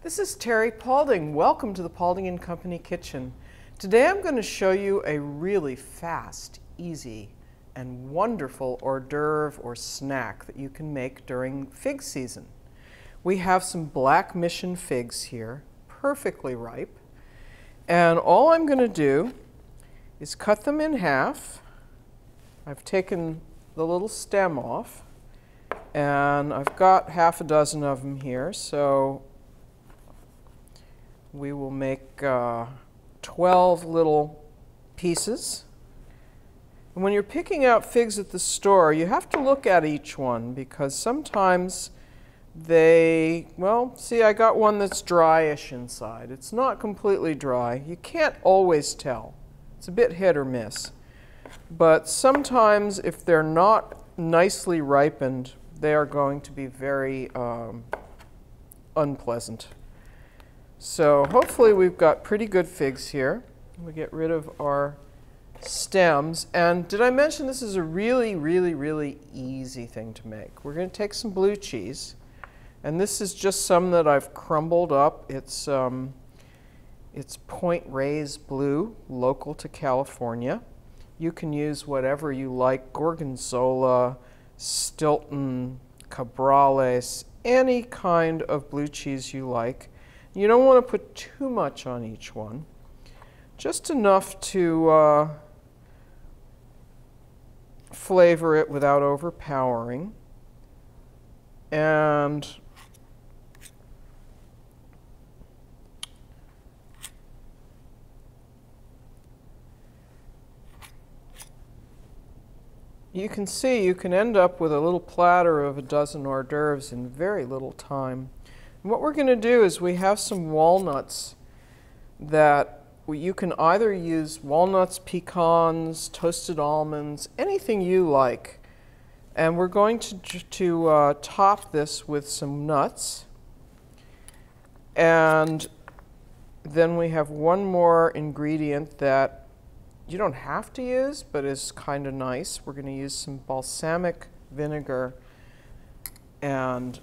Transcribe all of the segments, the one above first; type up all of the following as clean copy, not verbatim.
This is Terry Paulding. Welcome to the Paulding & Company kitchen. Today I'm going to show you a really fast, easy, and wonderful hors d'oeuvre or snack that you can make during fig season. We have some black mission figs here, perfectly ripe, and all I'm going to do is cut them in half. I've taken the little stem off, and I've got half a dozen of them here, so we will make 12 little pieces. And when you're picking out figs at the store, you have to look at each one because sometimes they, well, see, I got one that's dryish inside. It's not completely dry. You can't always tell. It's a bit hit or miss. But sometimes if they're not nicely ripened, they are going to be very unpleasant. So hopefully we've got pretty good figs here. We get rid of our stems. And did I mention this is a really, really, really easy thing to make? We're going to take some blue cheese. And this is just some that I've crumbled up. It's Point Reyes Blue, local to California. You can use whatever you like, Gorgonzola, Stilton, Cabrales, any kind of blue cheese you like. You don't want to put too much on each one, just enough to flavor it without overpowering. And you can see you can end up with a little platter of a dozen hors d'oeuvres in very little time. And what we're going to do is we have some walnuts that you can either use walnuts, pecans, toasted almonds, anything you like. And we're going to top this with some nuts. And then we have one more ingredient that you don't have to use, but is kind of nice. We're going to use some balsamic vinegar and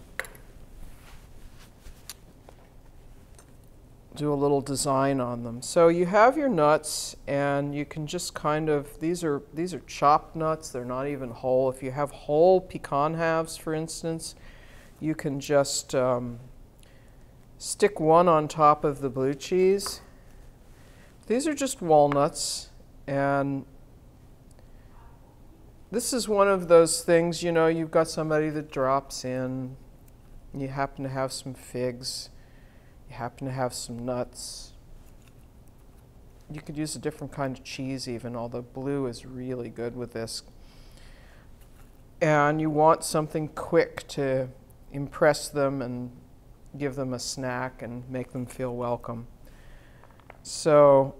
do a little design on them. So you have your nuts, and you can just kind of, these are chopped nuts, they're not even whole. If you have whole pecan halves, for instance, you can just stick one on top of the blue cheese. These are just walnuts, and this is one of those things, you know, you've got somebody that drops in, you happen to have some figs, you happen to have some nuts. You could use a different kind of cheese even, although blue is really good with this. And you want something quick to impress them and give them a snack and make them feel welcome. So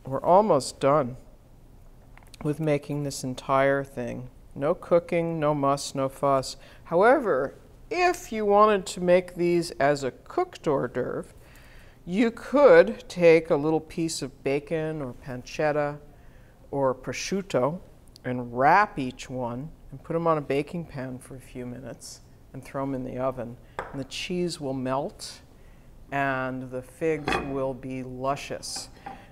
we're almost done with making this entire thing. No cooking, no muss, no fuss. However, if you wanted to make these as a cooked hors d'oeuvre, you could take a little piece of bacon or pancetta or prosciutto and wrap each one and put them on a baking pan for a few minutes and throw them in the oven. And the cheese will melt and the figs will be luscious.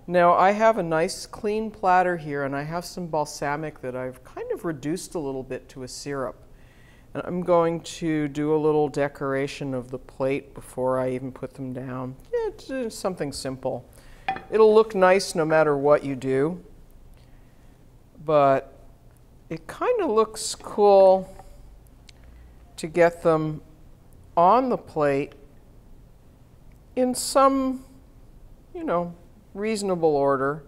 Now I have a nice clean platter here, and I have some balsamic that I've kind of reduced a little bit to a syrup. And I'm going to do a little decoration of the plate before I even put them down. It's something simple. It'll look nice no matter what you do, but it kind of looks cool to get them on the plate in some, you know, reasonable order.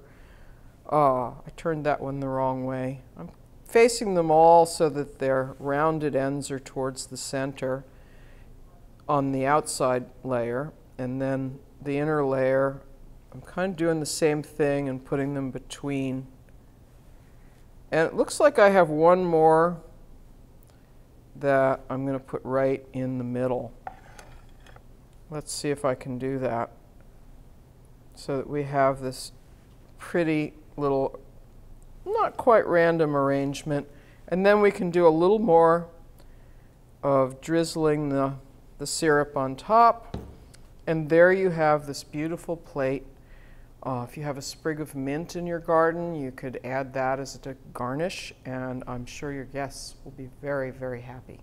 I turned that one the wrong way. I'm facing them all so that their rounded ends are towards the center on the outside layer, and then the inner layer, I'm kind of doing the same thing and putting them between. And it looks like I have one more that I'm going to put right in the middle. Let's see if I can do that so that we have this pretty little, not quite random arrangement. And then we can do a little more of drizzling the syrup on top. And there you have this beautiful plate. If you have a sprig of mint in your garden, you could add that as a garnish, and I'm sure your guests will be very, very happy.